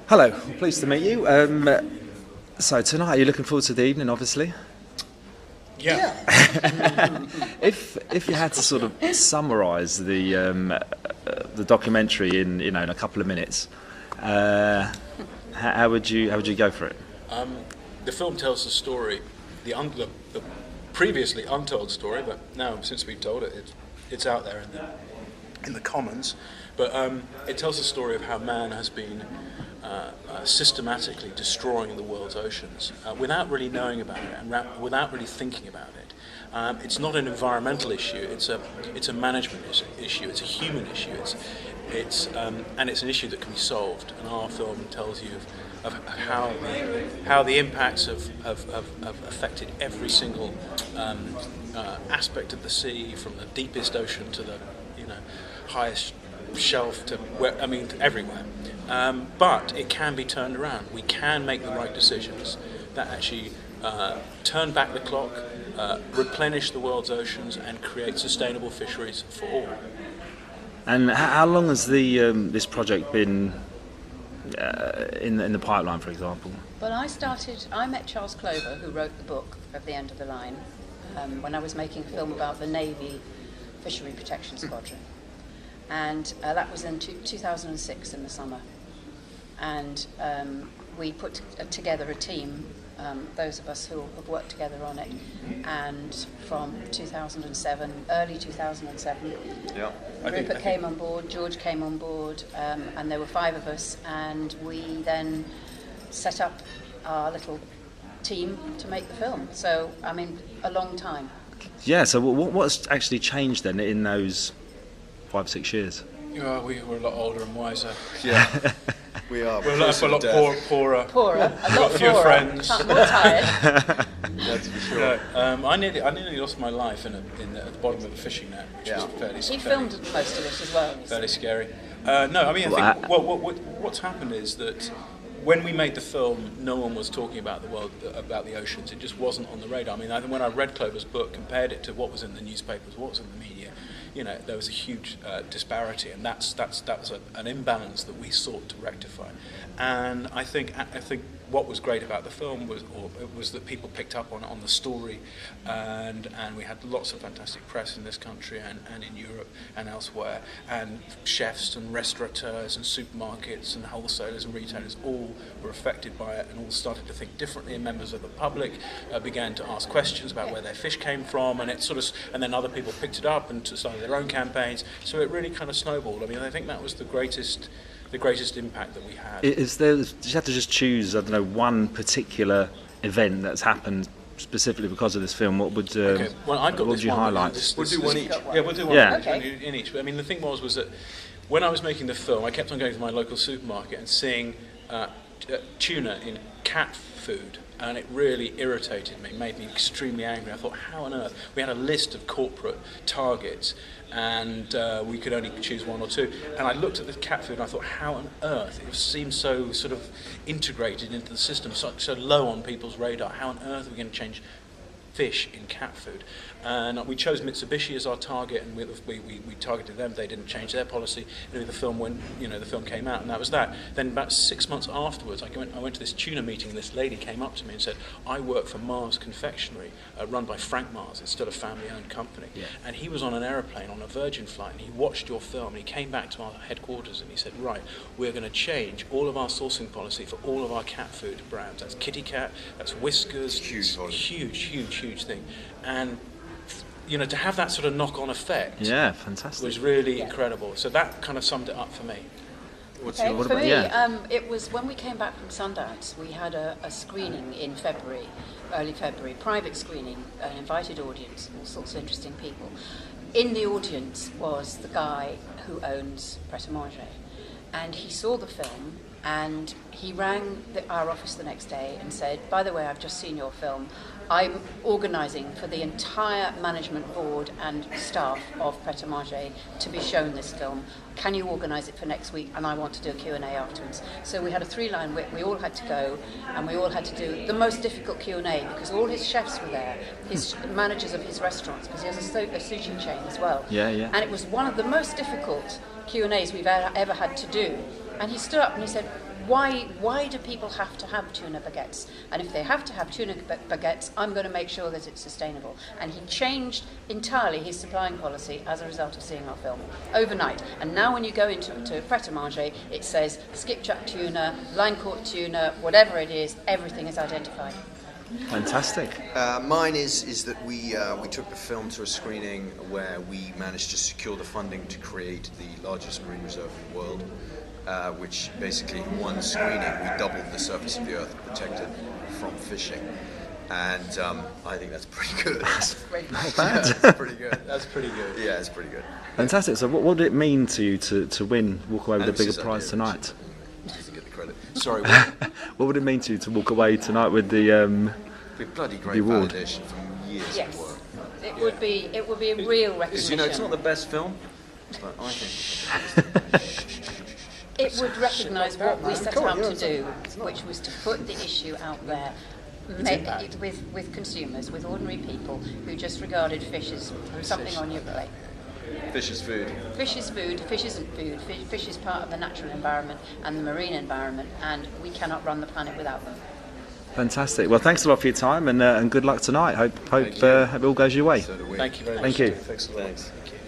Hello, pleased to meet you. So tonight, you're looking forward to the evening, obviously. Yeah. If you had to sort of summarise the documentary in in a couple of minutes, how would you go for it? The film tells the story, the previously untold story, but now since we've told it, it's out there in the commons. But it tells the story of how man has been systematically destroying the world's oceans without really knowing about it and without really thinking about it. It's not an environmental issue. It's a management issue. It's a human issue. And it's an issue that can be solved. And our film tells you of how the impacts have affected every single aspect of the sea, from the deepest ocean to the highest shelf to everywhere. But it can be turned around. We can make the right decisions that actually turn back the clock, replenish the world's oceans, and create sustainable fisheries for all. And how long has this project been in the pipeline, for example? Well, I met Charles Clover, who wrote the book At the End of the Line, when I was making a film about the Navy Fishery Protection Squadron. And that was in 2006 in the summer. And we put together a team, those of us who have worked together on it. And from 2007, early 2007, Rupert came on board, George came on board, and there were 5 of us. And we then set up our little team to make the film. So, a long time. Yeah, so what's actually changed then in those 5-6 years? We were a lot older and wiser. Yeah, we are. We're a lot poorer. Poorer. We've got fewer friends. More tired. That's for sure. I nearly lost my life at the bottom of a fishing net, which was fairly. He filmed most of it as well. Fairly scary. I think what's happened is that when we made the film, no one was talking about about the oceans. It just wasn't on the radar. I think when I read Clover's book, compared it to what was in the newspapers, what was in the media, there was a huge disparity, and that was an imbalance that we sought to rectify. And I think what was great about the film was that people picked up on the story, and we had lots of fantastic press in this country and in Europe and elsewhere, and chefs and restaurateurs and supermarkets and wholesalers and retailers all were affected by it and all started to think differently, and members of the public began to ask questions about where their fish came from, and and then other people picked it up and started their own campaigns, so it really kind of snowballed. I think that was the greatest impact that we had. You have to just choose, I don't know, one particular event that's happened specifically because of this film. What would what would you highlight? We'll do one each. Yeah, we'll do one in each. But the thing was that when I was making the film, I kept on going to my local supermarket and seeing tuna in cat food, and it really irritated me, made me extremely angry. I thought, how on earth? We had a list of corporate targets, and we could only choose 1 or 2. And I looked at the cat food and I thought, how on earth? It seemed so sort of integrated into the system, so low on people's radar. How on earth are we going to change fish in cat food? And we chose Mitsubishi as our target, and we targeted them. They didn't change their policy. And the film the film came out, and that was that. Then about 6 months afterwards, I went to this tuna meeting, and this lady came up to me and said, I work for Mars Confectionery, run by Frank Mars. It's still a family-owned company. Yeah. And he was on an aeroplane on a Virgin flight, and he watched your film, and he came back to our headquarters, and he said, right, we're going to change all of our sourcing policy for all of our cat food brands. That's Kitty Cat, that's Whiskers. Huge thing. And to have that sort of knock-on effect, fantastic, was really incredible. So that kind of summed it up for me. For me, it was when we came back from Sundance. We had a screening in early February, private screening, an invited audience, all sorts of interesting people. In the audience was the guy who owns Pret A Manger, and he saw the film. And he rang our office the next day and said, by the way, I've just seen your film. I'm organising for the entire management board and staff of Pret A Manger to be shown this film. Can you organise it for next week? And I want to do a Q&A afterwards. So we had a 3-line whip. We all had to go, and we all had to do the most difficult Q&A because all his chefs were there, his managers of his restaurants, because he has a sushi chain as well. And it was one of the most difficult Q&As we've ever had to do. And he stood up and he said, why do people have to have tuna baguettes? And if they have to have tuna baguettes, I'm going to make sure that it's sustainable. And he changed entirely his supplying policy as a result of seeing our film overnight. And now when you go into Pret-a-Manger, it says skipjack tuna, line caught tuna, whatever it is, everything is identified. Fantastic. Mine is that we took the film to a screening where we managed to secure the funding to create the largest marine reserve in the world, which basically in one screening we doubled the surface of the earth protected from fishing. And I think that's pretty good. That's not bad. Yeah, that's pretty good. That's pretty good. Yeah, it's pretty good. Fantastic. So what did it mean to you to win, walk away with a bigger Emphasis prize idea, tonight? She doesn't get the credit. Sorry, what? What would it mean to you to walk away tonight with the bloody great the award? validation from years Yes, of work. it would be a real recognition. You know, it's not the best film, but I think It would recognise what we set out to do, which was to put the issue out there with consumers, with ordinary people who just regarded fish as something on your plate. fish is food. Fish is food, fish isn't food, fish is part of the natural environment and the marine environment, and we cannot run the planet without them. Fantastic. Well, thanks a lot for your time, and good luck tonight. Hope it all goes your way. So do we. Thank you very much. Thank you. Thanks a lot. Thanks. Thank you.